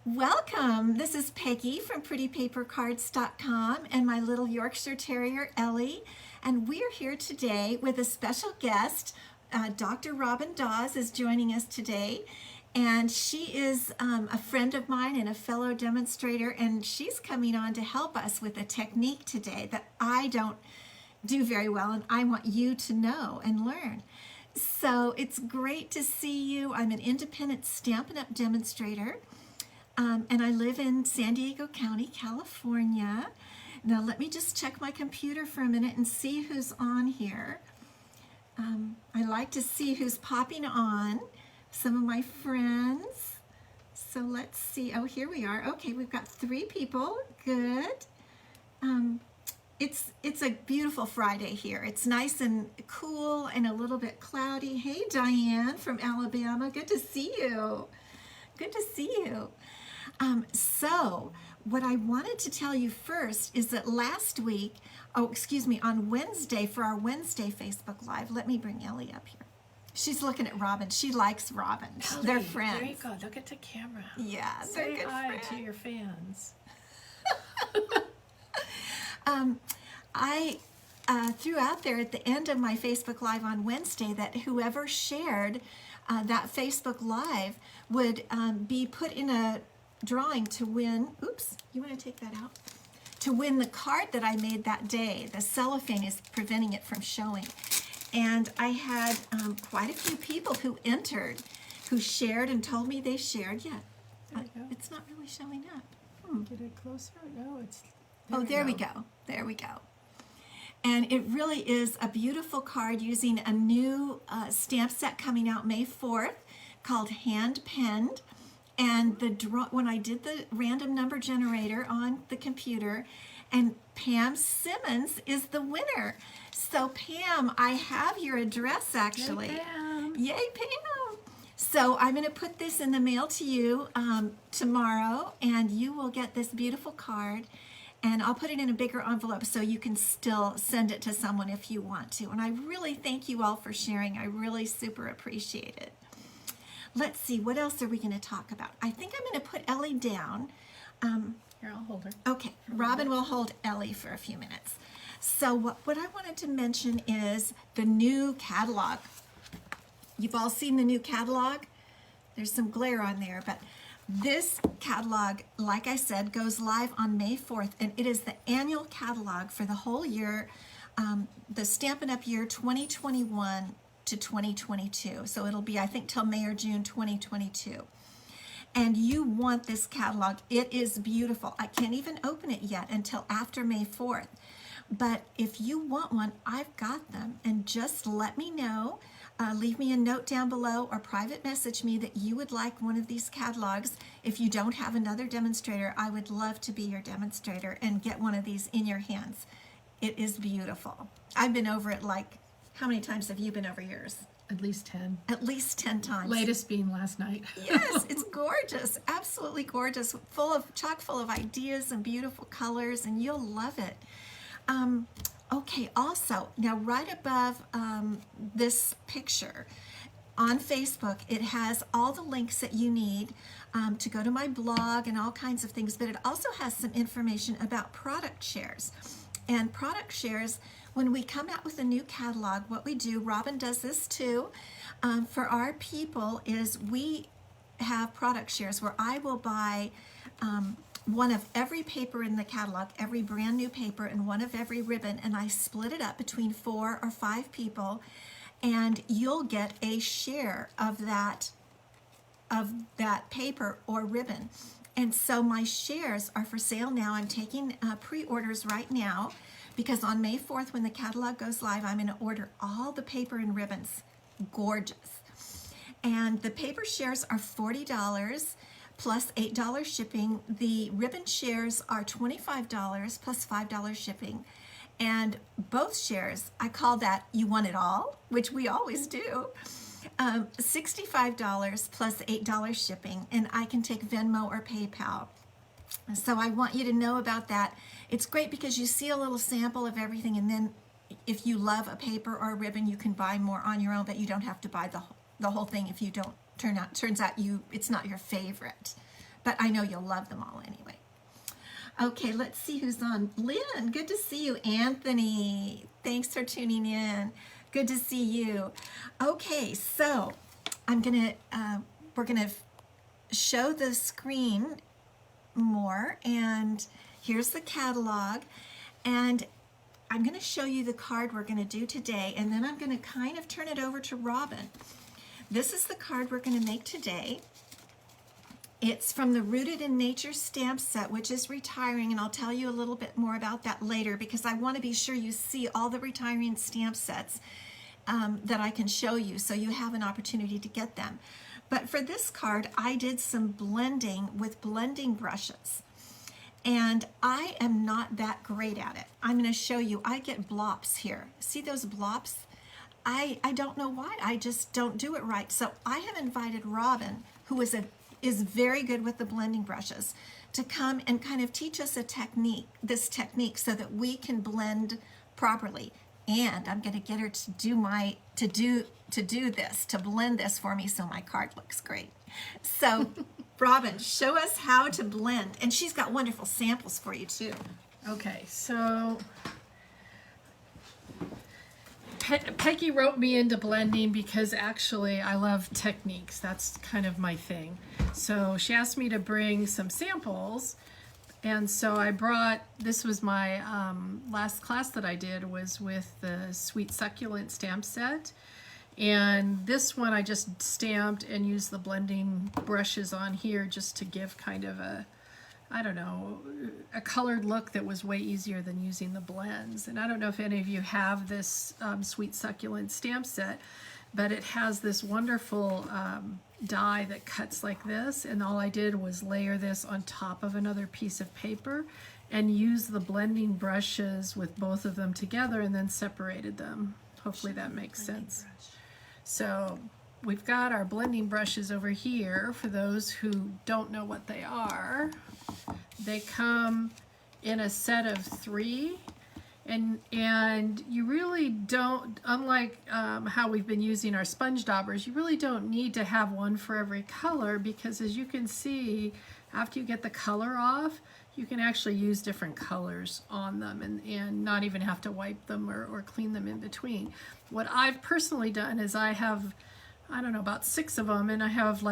Welcome. This is Peggy from PrettyPaperCards.com and my little Yorkshire Terrier, Ellie. And we're here today with a special guest. Dr. Robin Dawes is joining us today. And she is a friend of mine and a fellow demonstrator. And she's coming on to help us with a technique today that I don't do very well. And I want you to know and learn. So it's great to see you. I'm an independent Stampin' Up! Demonstrator. And I live in San Diego County, California. Now let me just check my computer for a minute and see who's on here. I like to see who's popping on, some of my friends. So let's see, oh, here we are. Okay, we've got 3 people, good. It's a beautiful Friday here. It's nice and cool and a little bit cloudy. Hey, Diane from Alabama, good to see you. Good to see you. So what I wanted to tell you first is that last week, on Wednesday for our Wednesday Facebook Live, let me bring Ellie up here. She's looking at Robin. She likes Robin. Ellie, they're friends. There you go. Look at the camera. Yeah, Say they're good hi friends. to your fans. I threw out there at the end of my Facebook Live on Wednesday that whoever shared that Facebook Live would be put in a drawing to win, oops, you want to take that out? To win the card that I made that day. The cellophane is preventing it from showing. And I had quite a few people who entered, who shared and told me they shared. Yeah, There you go. it's not really showing up. Get it closer. No, it's. There we go. There we go. And it really is a beautiful card using a new stamp set coming out May 4th called Hand Penned. And when I did the random number generator on the computer, and Pam Simmons is the winner. So Pam, I have your address actually. Yay, Pam. Yay, Pam. So I'm going to put this in the mail to you tomorrow, and you will get this beautiful card. And I'll put it in a bigger envelope so you can still send it to someone if you want to. And I really thank you all for sharing. I really super appreciate it. Let's see, what else are we going to talk about? I think I'm going to put Ellie down. Here, I'll hold her. Okay, Robin will hold Ellie for a few minutes. So what I wanted to mention is the new catalog. You've all seen the new catalog. There's some glare on there, but this catalog, like I said, goes live on May 4th, and it is the annual catalog for the whole year, the Stampin' Up! Year 2021 to 2022. So it'll be, I think, till May or June 2022. And you want this catalog. It is beautiful. I can't even open it yet until after May 4th. But if you want one, I've got them. And just let me know. Leave me a note down below or private message me that you would like one of these catalogs. If you don't have another demonstrator, I would love to be your demonstrator and get one of these in your hands. It is beautiful. I've been over it like, how many times have you been over yours? At least 10. At least 10 times. Latest being last night. Yes, it's gorgeous, absolutely gorgeous, chock full of ideas and beautiful colors, and you'll love it. Okay, also, now right above this picture on Facebook, it has all the links that you need to go to my blog and all kinds of things, but it also has some information about product shares. And product shares, when we come out with a new catalog, what we do, Robin does this too, for our people is we have product shares where I will buy one of every paper in the catalog, every brand new paper, and one of every ribbon, and I split it up between 4 or 5 people, and you'll get a share of that paper or ribbon. And so my shares are for sale now. I'm taking pre-orders right now because on May 4th, when the catalog goes live, I'm going to order all the paper and ribbons. Gorgeous. And the paper shares are $40 plus $8 shipping. The ribbon shares are $25 plus $5 shipping. And both shares, I call that you want it all, which we always do. $65 plus $8 shipping, and I can take Venmo or PayPal. So I want you to know about that. It's great because you see a little sample of everything, and then if you love a paper or a ribbon, you can buy more on your own, but you don't have to buy the whole thing if you don't turns out it's not your favorite but I know you'll love them all anyway. Okay, let's see who's on. Lynn, good to see you. Anthony, thanks for tuning in. Good to see you. Okay, so we're gonna show the screen more, and here's the catalog, and I'm gonna show you the card we're gonna do today, and then I'm gonna kind of turn it over to Robin. This is the card we're gonna make today. It's from the Rooted in Nature stamp set, which is retiring, and I'll tell you a little bit more about that later because I want to be sure you see all the retiring stamp sets that I can show you so you have an opportunity to get them. But for this card, I did some blending with blending brushes, and I am not that great at it. I'm going to show you. I get blops here. See those blops? I don't know why. I just don't do it right. So I have invited Robin, who is very good with the blending brushes, to come and kind of teach us this technique so that we can blend properly. And I'm going to get her to blend this for me so my card looks great. So Robin, show us how to blend, and she's got wonderful samples for you too. Okay, so Peggy wrote me into blending because actually I love techniques. That's kind of my thing. So she asked me to bring some samples, and so I brought, this was my last class that I did was with the Sweet Succulent stamp set. And this one I just stamped and used the blending brushes on here just to give kind of a, I don't know, a colored look that was way easier than using the blends. And I don't know if any of you have this Sweet Succulent stamp set, but it has this wonderful die that cuts like this, and all I did was layer this on top of another piece of paper and use the blending brushes with both of them together and then separated them. Hopefully that makes sense. So we've got our blending brushes over here. For those who don't know what they are, they come in a set of 3, and you really don't, unlike how we've been using our sponge daubers, you really don't need to have one for every color, because as you can see, after you get the color off, you can actually use different colors on them and not even have to wipe them or clean them in between. What I've personally done is I have, I don't know, about 6 of them, and I have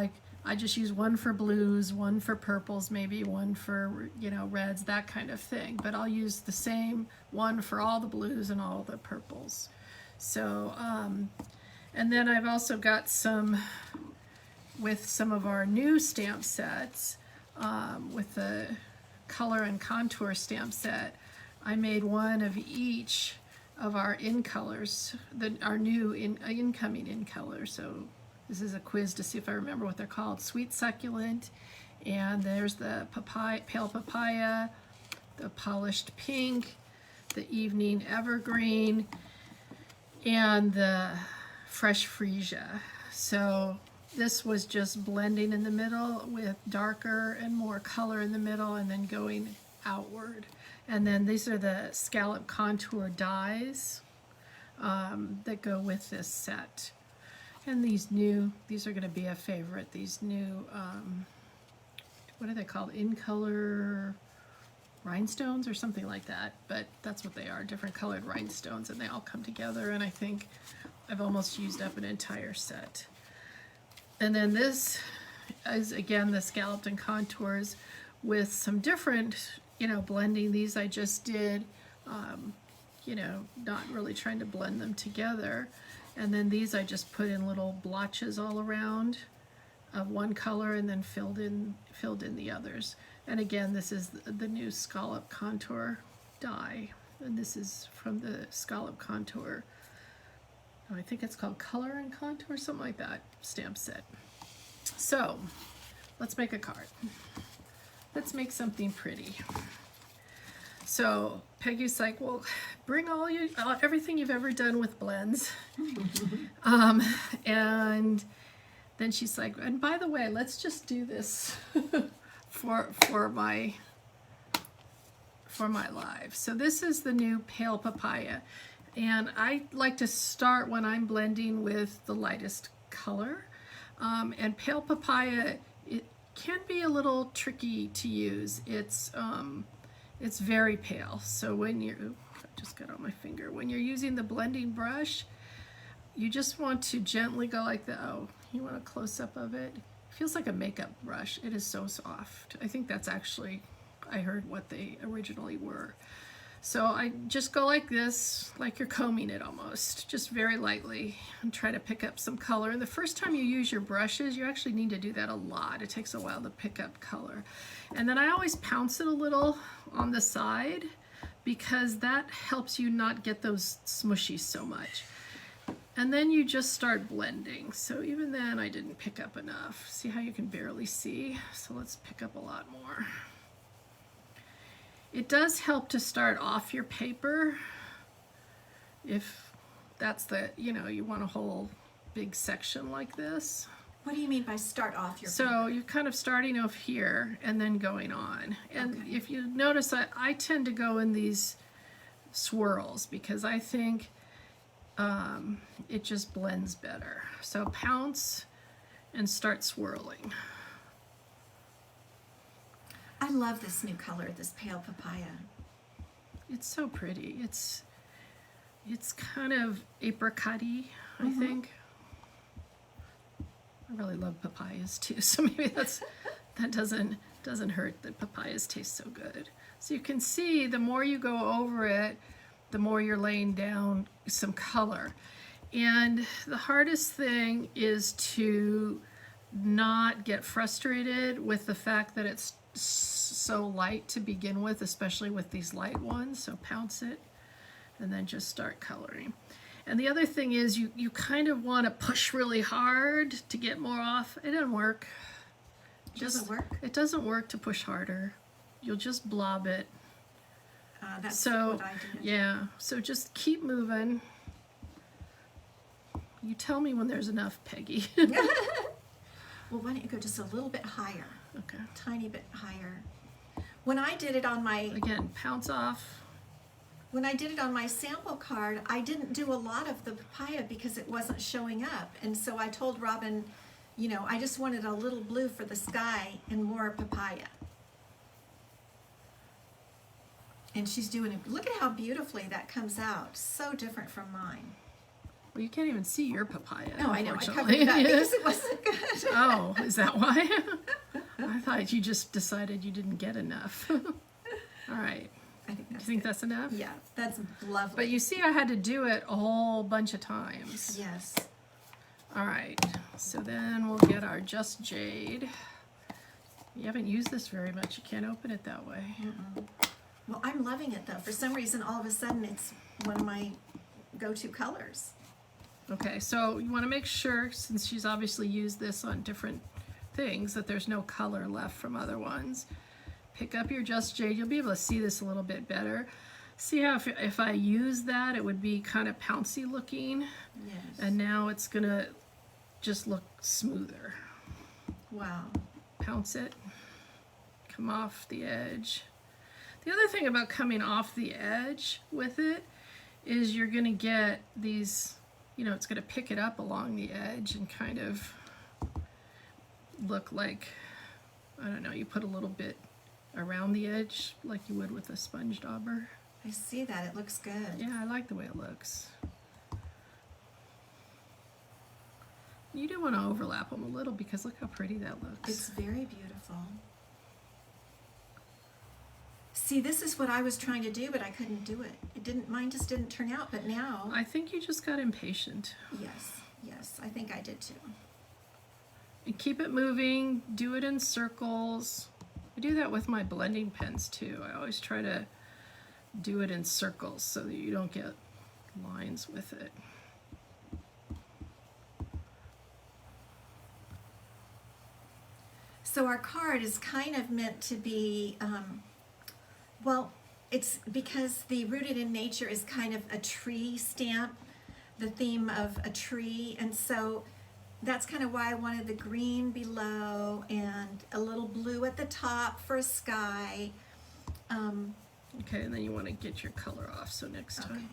I just use one for blues, one for purples, maybe one for, reds, that kind of thing. But I'll use the same one for all the blues and all the purples. So, and then I've also got some, with some of our new stamp sets, with the color and contour stamp set, I made one of each of our in colors, our new incoming in color. So this is a quiz to see if I remember what they're called. Sweet Succulent, and there's the pale papaya, the polished pink, the evening evergreen, and the fresh freesia. So this was just blending in the middle with darker and more color in the middle and then going outward. And then these are the scallop contour dies that go with this set. And these are going to be a favorite. These new, what are they called? In color rhinestones or something like that. But that's what they are, different colored rhinestones, and they all come together. And I think I've almost used up an entire set. And then this is again the scalloped and contours with some different, blending. These I just did, not really trying to blend them together. And then these I just put in little blotches all around of one color and then filled in the others. And again, this is the new scallop contour die, and this is from the scallop contour, I think it's called Color and Contour, something like that, stamp set. So let's make a card. Let's make something pretty. So Peggy's like, well, bring everything you've ever done with blends. And then she's like, and by the way, let's just do this for my live. So this is the new pale papaya. And I like to start when I'm blending with the lightest color. And pale papaya, it can be a little tricky to use. It's very pale. So when you're, I just got on my finger. When you're using the blending brush, you just want to gently go like that. Oh, you want a close-up of it? It feels like a makeup brush. It is so soft. I think that's actually, I heard what they originally were. So I just go like this, like you're combing it almost, just very lightly, and try to pick up some color. And the first time you use your brushes, you actually need to do that a lot. It takes a while to pick up color. And then I always pounce it a little on the side because that helps you not get those smushies so much. And then you just start blending. So even then I didn't pick up enough. See how you can barely see? So let's pick up a lot more. It does help to start off your paper if that's the, you know, you want a whole big section like this. What do you mean by start off your So you're kind of starting off here and then going on. And Okay. if you notice, I tend to go in these swirls because I think it just blends better. So pounce and start swirling. I love this new color, this pale papaya. It's so pretty. It's kind of apricot-y, I think. I really love papayas too, so maybe that doesn't hurt that papayas taste so good. So you can see the more you go over it, the more you're laying down some color. And the hardest thing is to not get frustrated with the fact that it's so light to begin with, especially with these light ones. So pounce it and then just start coloring. And the other thing is you kind of want to push really hard to get more off. It doesn't work. It doesn't work? It doesn't work to push harder. You'll just blob it. That's So what I did. yeah, so just keep moving. You tell me when there's enough, Peggy. Well, why don't you go just a little bit higher, Okay. tiny bit higher. When I did it on my Again, pounce off. When I did it on my sample card, I didn't do a lot of the papaya because it wasn't showing up. And so I told Robin, you know, I just wanted a little blue for the sky and more papaya. And she's doing it. Look at how beautifully that comes out. So different from mine. Well, you can't even see your papaya. No, I know. I covered unfortunately. it up because it wasn't good. Oh, is that why? I thought you just decided you didn't get enough. All right. I think Do you that's think good. that's enough? Yeah, that's lovely. But you see I had to do it a whole bunch of times. Yes. All right. So then we'll get our Just Jade. You haven't used this very much. You can't open it that way. Well, I'm loving it though. For some reason, all of a sudden, it's one of my go-to colors. Okay, so you want to make sure, since she's obviously used this on different things, that there's no color left from other ones. Pick up your Just Jade. You'll be able to see this a little bit better. See how if I use that, it would be kind of pouncy looking. Yes. And now it's going to just look smoother. Wow. Pounce it. Come off the edge. The other thing about coming off the edge with it is you're going to get these, you know, it's going to pick it up along the edge and kind of look like, I don't know, you put a little bit around the edge like you would with a sponge dauber. I see that. It looks good. Yeah, I like the way it looks. You do want to overlap them a little because look how pretty that looks. It's very beautiful. See, this is what I was trying to do, but I couldn't do it. Mine just didn't turn out, but now, I think you just got impatient. yes, I think I did too. And keep it moving, do it in circles. I do that with my blending pens too. I always try to do it in circles so that you don't get lines with it. So our card is kind of meant to be, well, it's because the Rooted in Nature is kind of a tree stamp, the theme of a tree, and so that's kind of why I wanted the green below and a little blue at the top for a sky. Okay, and then you want to get your color off, so next time.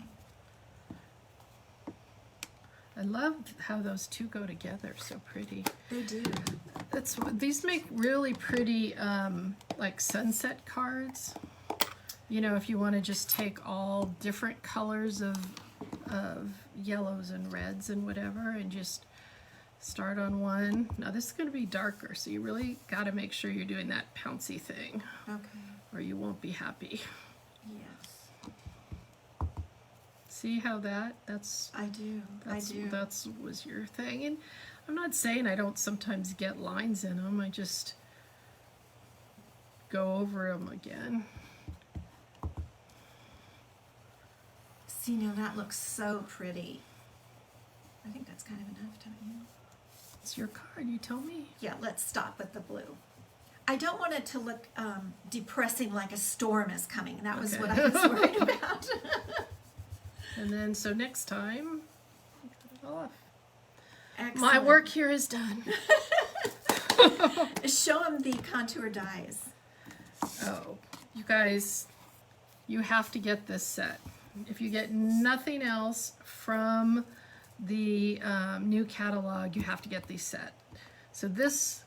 Okay. I love how those two go together, so pretty. They do. These make really pretty like sunset cards. You know, if you want to just take all different colors of yellows and reds and whatever, and just start on one. Now this is going to be darker, so you really got to make sure you're doing that pouncy thing, Okay. or you won't be happy. Yes. See how that's I do. that's was your thing. And I'm not saying I don't sometimes get lines in them. I just go over them again. See, now that looks so pretty. I think that's kind of enough, don't you? It's your card, you tell me. Yeah, let's stop with the blue. I don't want it to look depressing, like a storm is coming. That was what I was worried about. And then, so next time, cut it off. Excellent. My work here is done. Show them the contour dies. Oh, you guys, you have to get this set. If you get nothing else from the new catalog, you have to get these set. So this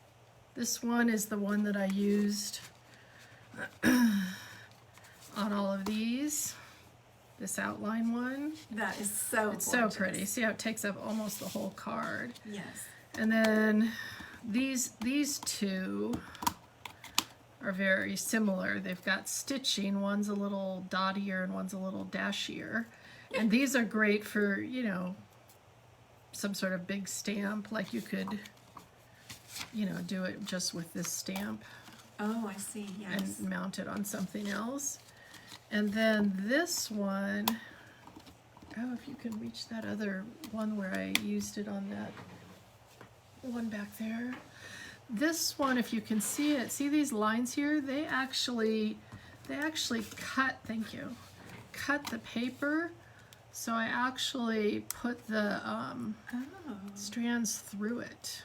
one is the one that I used on all of these. This outline one. That is so It's gorgeous. so pretty. See how it takes up almost the whole card. Yes. And then these two are very similar. They've got stitching. One's a little dottier and one's a little dashier. And these are great for, you know, some sort of big stamp. Like you could, you know, do it just with this stamp Oh, I see. Yes. and mount it on something else. And then this one, oh, if you can reach that other one where I used it on that one back there. This one, if you can see it, see these lines here? They actually cut, thank you, cut the paper. So I actually put the strands through it.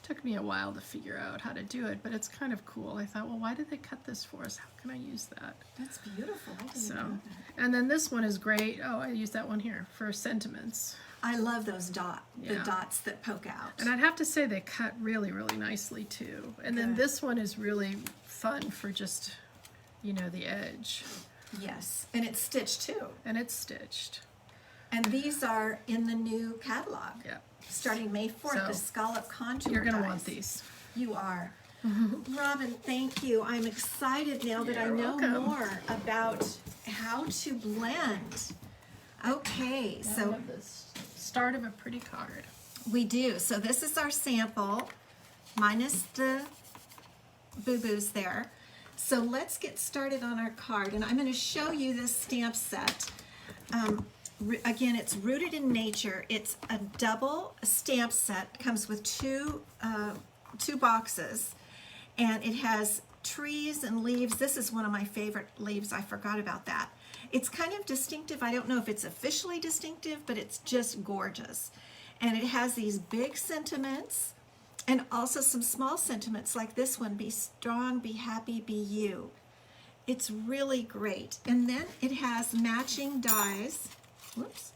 Took me a while to figure out how to do it, but it's kind of cool. I thought, well, why did they cut this for us? How can I use that? That's beautiful. I didn't So, know that. and then this one is great. Oh, I used that one here for sentiments. I love those the Yeah. dots that poke out. And I'd have to say they cut really, really nicely too. And then Good. this one is really fun for just, you know, the edge. Yes, and it's stitched too. And it's stitched. And these are in the new catalog. Yeah. Starting May 4th, So, the scallop contour You're gonna dies. want these. You are. Robin, thank you. I'm excited now that I You're know welcome. more about how to blend. Okay, so the start of a pretty card. we do. So this is our sample, minus the boo-boos there. So let's get started on our card, and I'm going to show you this stamp set. Again, it's rooted in nature. It's a double stamp set. Comes with two boxes, and it has trees and leaves. This is one of my favorite leaves. I forgot about that. It's kind of distinctive. I don't know if it's officially distinctive, but it's just gorgeous. And it has these big sentiments and also some small sentiments like this one, be strong, be happy, be you. It's really great. And then it has matching dies. Whoops.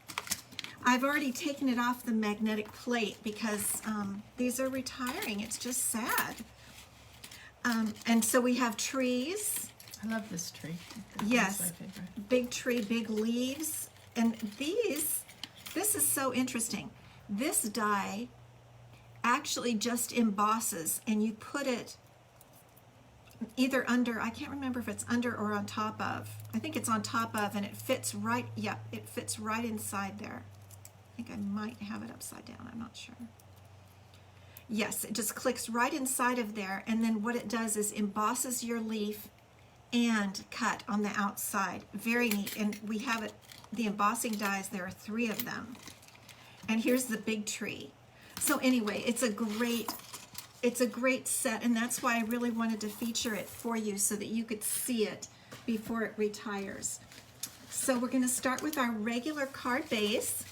I've already taken it off the magnetic plate because these are retiring. It's just sad. And so we have trees. I love this tree. Yes, That's my favorite. big tree, big leaves. And this is so interesting. This die actually just embosses, and you put it either under, I can't remember if it's under or on top of. I think it's on top of, and it fits right, yeah, it fits right inside there. I think I might have it upside down, I'm not sure. Yes, it just clicks right inside of there, and then what it does is embosses your leaf and cut on the outside. Very neat. And we have it, the embossing dies, there are 3 of them. And here's the big tree. So anyway, it's a great set, and that's why I really wanted to feature it for you so that you could see it before it retires. So we're going to start with our regular card base,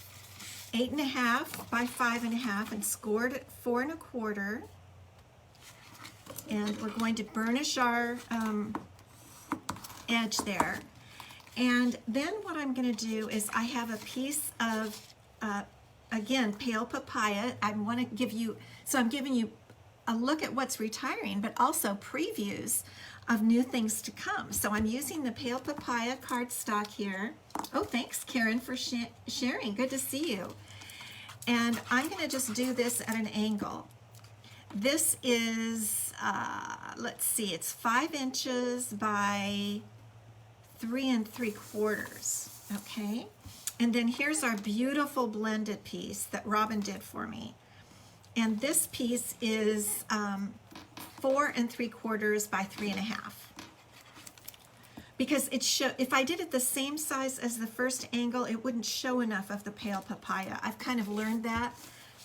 8.5 by 5.5, and scored at 4 1/4. And we're going to burnish our edge there. And then what I'm going to do is I have a piece of again, pale papaya. I want to give you, so I'm giving you a look at what's retiring, but also previews of new things to come. So I'm using the pale papaya cardstock here. Oh, thanks, Karen, for sharing. Good to see you. And I'm going to just do this at an angle. This is, let's see, it's 5 inches by 3 3/4. Okay. And then here's our beautiful blended piece that Robin did for me. And this piece is 4 3/4 by 3 1/2. Because if I did it the same size as the first angle, it wouldn't show enough of the pale papaya. I've kind of learned that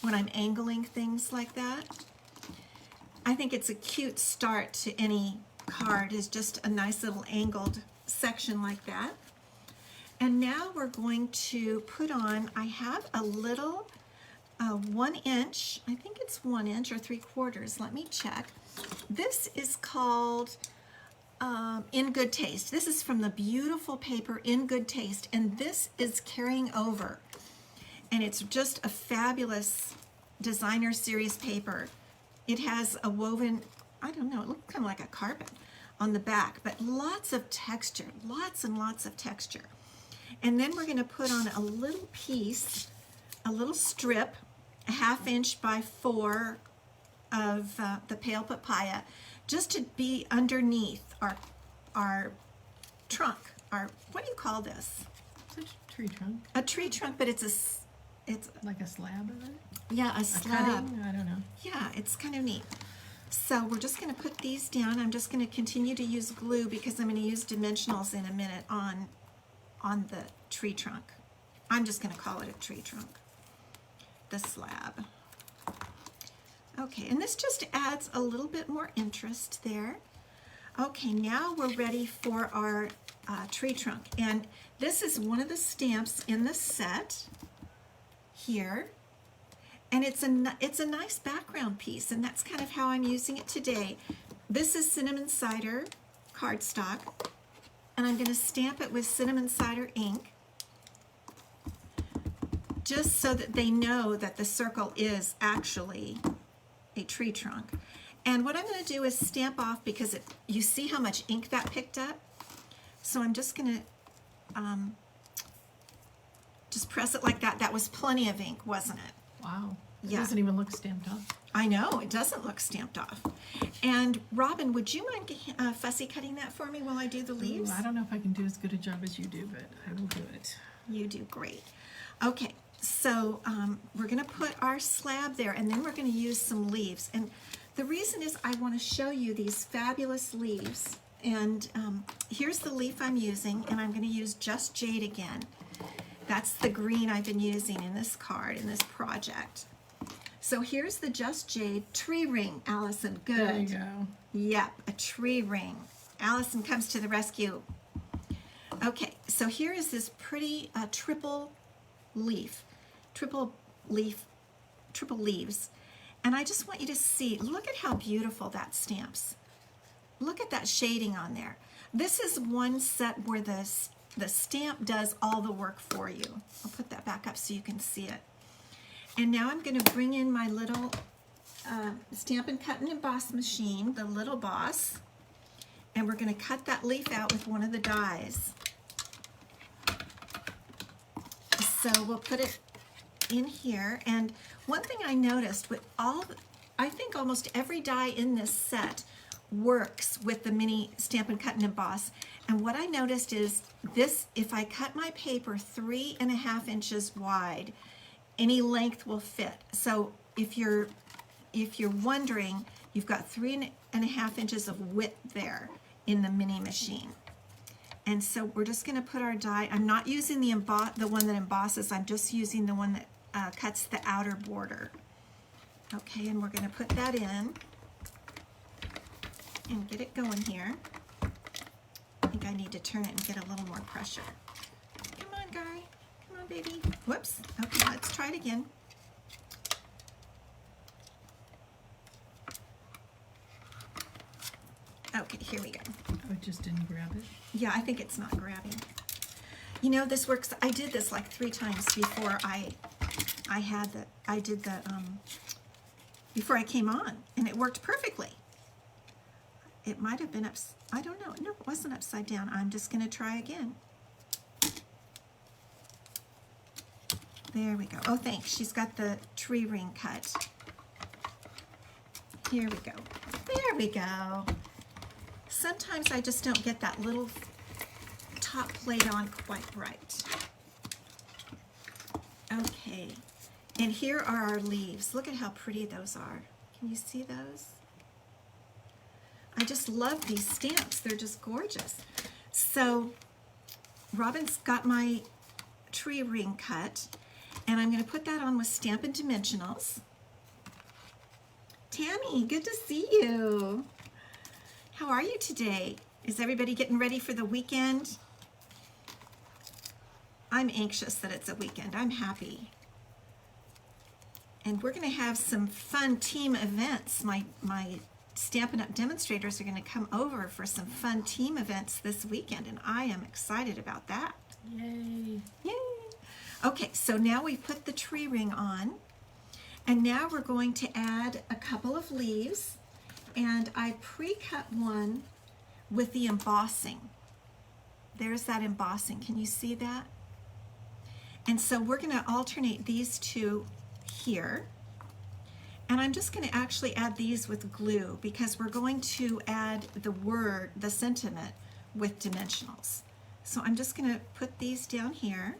when I'm angling things like that. I think it's a cute start to any card, is just a nice little angled section like that. And now we're going to put on, I have a little 1 inch, I think it's 1 inch or 3/4, let me check. This is called In Good Taste. This is from the beautiful paper In Good Taste, and this is carrying over. And it's just a fabulous designer series paper. It has a woven, I don't know, it looks kind of like a carpet on the back, but lots of texture, lots and lots of texture. And then we're going to put on a little piece, a little strip, a 1/2 inch by 4 of the pale papaya, just to be underneath our trunk. Our, what do you call this? It's a tree trunk. A tree trunk, but it's Like a slab of it? yeah, a slab. Cutting? I don't know. Yeah, it's kind of neat. So we're just going to put these down. I'm just going to continue to use glue because I'm going to use dimensionals in a minute on the tree trunk. I'm just going to call it a tree trunk. The slab. Okay, and this just adds a little bit more interest there. Okay, now we're ready for our tree trunk. And this is one of the stamps in the set here. And it's a nice background piece, and that's kind of how I'm using it today. This is cinnamon cider cardstock, and I'm going to stamp it with cinnamon cider ink, just so that they know that the circle is actually a tree trunk. And what I'm going to do is stamp off, because you see how much ink that picked up. So I'm just going to just press it like that. That was plenty of ink, wasn't it? Wow. It Yeah. doesn't even look stamped off. I know, it doesn't look stamped off. And Robin, would you mind fussy cutting that for me while I do the leaves? Ooh, I don't know if I can do as good a job as you do, but I will do it. You do great. Okay, so we're going to put our slab there, and then we're going to use some leaves. And the reason is I want to show you these fabulous leaves. And here's the leaf I'm using, and I'm going to use Just Jade again. That's the green I've been using in this card, in this project. So here's the Just Jade tree ring, Allison. Good. There you go. Yep, a tree ring. Allison comes to the rescue. Okay, so here is this pretty triple leaves. And I just want you to see, look at how beautiful that stamps. Look at that shading on there. This is one set where the stamp does all the work for you. I'll put that back up so you can see it. And now I'm going to bring in my little Stampin' Cut and Emboss machine, the Little Boss, and we're going to cut that leaf out with one of the dies. So we'll put it in here. And one thing I noticed with I think almost every die in this set works with the mini Stampin' Cut and Emboss. And what I noticed is this, if I cut my paper 3.5 inches wide, any length will fit. So if you're wondering, you've got 3.5 inches of width there in the mini machine. And so we're just going to put our die. I'm not using the one that embosses. I'm just using the one that cuts the outer border. Okay, and we're going to put that in and get it going here. I think I need to turn it and get a little more pressure. Come on, guy. Come on, baby. Whoops. Okay, let's try it again. Okay, here we go. Oh, it just didn't grab it? Yeah, I think it's not grabbing. You know, this works. I did this like 3 times before I I did the, before I came on, and it worked perfectly. It might have been I don't know. No, it wasn't upside down. I'm just going to try again. There we go. Oh, thanks. She's got the tree ring cut. Here we go. There we go. Sometimes I just don't get that little top plate on quite right. Okay. And here are our leaves. Look at how pretty those are. Can you see those? I just love these stamps. They're just gorgeous. So Robin's got my tree ring cut, and I'm going to put that on with Stampin' Dimensionals. Tammy, good to see you. How are you today? Is everybody getting ready for the weekend? I'm anxious that it's a weekend. I'm happy. And we're going to have some fun team events. My Stampin' Up! Demonstrators are going to come over for some fun team events this weekend, and I am excited about that. Yay. Yay! Okay, so now we put the tree ring on, and now we're going to add a couple of leaves, and I pre-cut one with the embossing. There's that embossing. Can you see that? And so we're going to alternate these two here. And I'm just going to actually add these with glue because we're going to add the sentiment with dimensionals. So I'm just going to put these down here.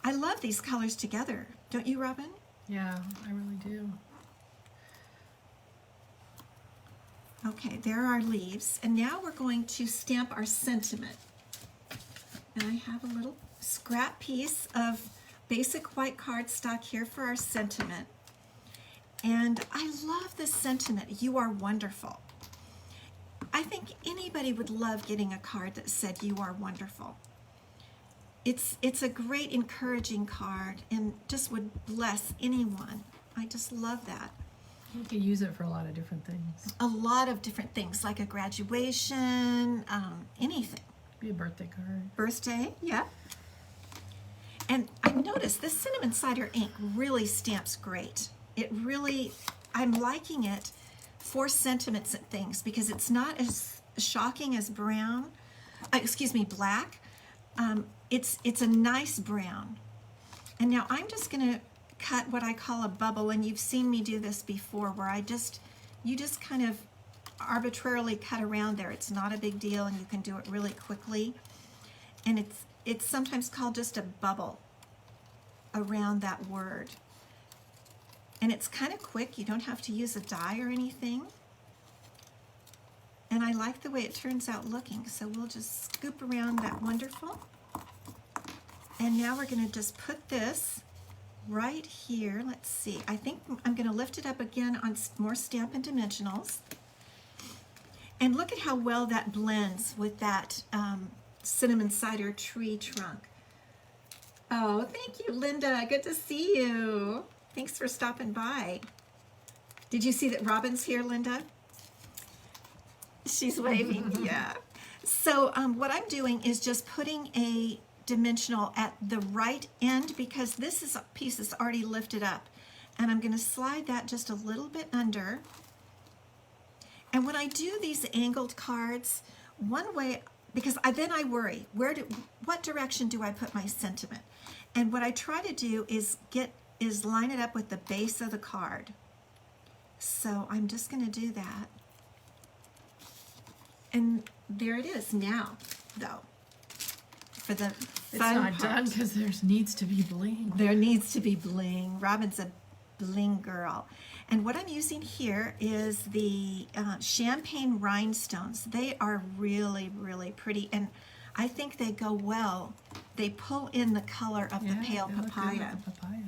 I love these colors together. Don't you, Robin? Yeah, I really do. Okay, there are our leaves. And now we're going to stamp our sentiment. And I have a little scrap piece of basic white cardstock here for our sentiment. And I love this sentiment, "You are wonderful." I think anybody would love getting a card that said "You are wonderful." It's a great encouraging card and just would bless anyone. I just love that. You can use it for a lot of different things. A lot of different things, like a graduation, anything. Be a birthday card. Birthday, yeah. And I noticed this cinnamon cider ink really stamps great. It really, I'm liking it for sentiments and things because it's not as shocking as brown, black. It's a nice brown. And now I'm just going to cut what I call a bubble, and you've seen me do this before, where you just kind of arbitrarily cut around there. It's not a big deal, and you can do it really quickly. And it's sometimes called just a bubble around that word. And it's kind of quick. You don't have to use a die or anything. And I like the way it turns out looking. So we'll just scoop around that wonderful. And now we're going to just put this right here. Let's see. I think I'm going to lift it up again on more Stampin' Dimensionals. And look at how well that blends with that cinnamon cider tree trunk. Oh, thank you, Linda. Good to see you. Thanks for stopping by. Did you see that Robin's here, Linda? She's waving, yeah. So what I'm doing is just putting a dimensional at the right end because this piece is already lifted up. And I'm going to slide that just a little bit under. And when I do these angled cards, one way, because then I worry, what direction do I put my sentiment? And what I try to do is line it up with the base of the card. So I'm just going to do that. And there it is now, though, for the It's fun not part. done because there needs to be bling. There needs to be bling. Robin's a bling girl. And what I'm using here is the champagne rhinestones. They are really, really pretty, and I think they go well. They pull in the color of the pale they look good papaya. with the papaya.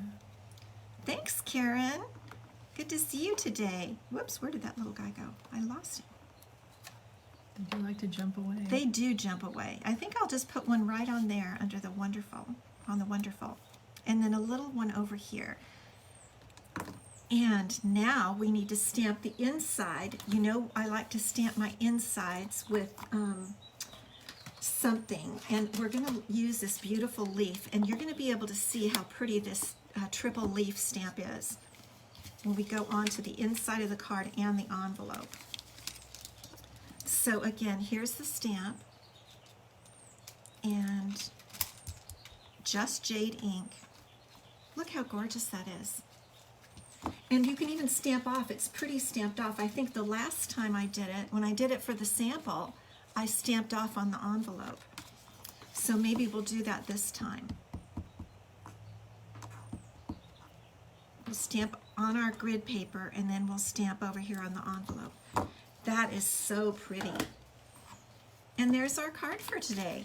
Thanks, Karen. Good to see you today. Whoops, where did that little guy go? I lost him. They do like to jump away. They do jump away. I think I'll just put one right on there under the wonderful, on the wonderful, and then a little one over here. And now we need to stamp the inside. You know, I like to stamp my insides with something, and we're going to use this beautiful leaf, and you're going to be able to see how pretty this triple leaf stamp is when we go on to the inside of the card and the envelope. So again, here's the stamp, and just jade ink. Look how gorgeous that is. And you can even stamp off. It's pretty stamped off. I think the last time I did it, when I did it for the sample, I stamped off on the envelope. So maybe we'll do that this time. We'll stamp on our grid paper, and then we'll stamp over here on the envelope. That is so pretty. And there's our card for today.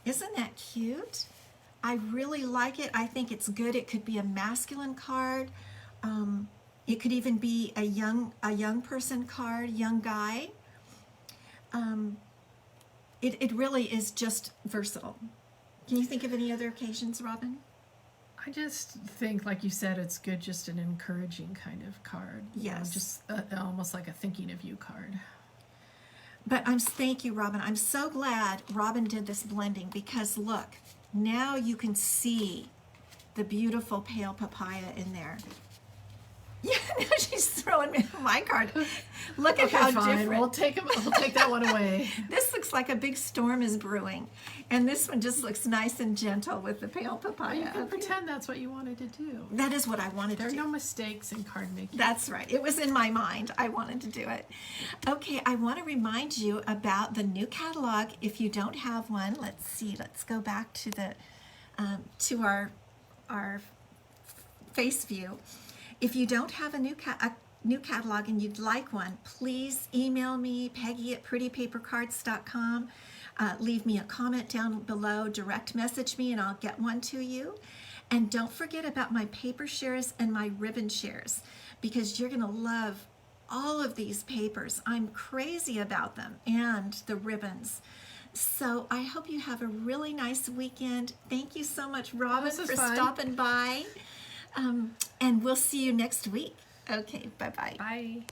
Isn't that cute? I really like it. I think it's good. It could be a masculine card. It could even be a young person card, young guy. It really is just versatile. Can you think of any other occasions, Robin? I just think, like you said, it's good, just an encouraging kind of card. Yes. Just almost like a thinking of you card. But thank you, Robin. I'm so glad Robin did this blending, because look, now you can see the beautiful pale papaya in there. Yeah, now she's throwing me my card. Look at how fine. different. We'll take that one away. This looks like a big storm is brewing, and this one just looks nice and gentle with the pale papaya. You can pretend that's what you wanted to do. That is what I wanted to do. There are no mistakes in card making. That's right. It was in my mind. I wanted to do it. Okay, I want to remind you about the new catalog. If you don't have one, let's see. Let's go back to the to our face view. If you don't have a new catalog and you'd like one, please email me, Peggy at prettypapercards.com. Leave me a comment down below, direct message me, and I'll get one to you. And don't forget about my paper shares and my ribbon shares, because you're going to love all of these papers. I'm crazy about them, and the ribbons. So I hope you have a really nice weekend. Thank you so much, Robin, for stopping by. And we'll see you next week. Okay, bye-bye. Bye.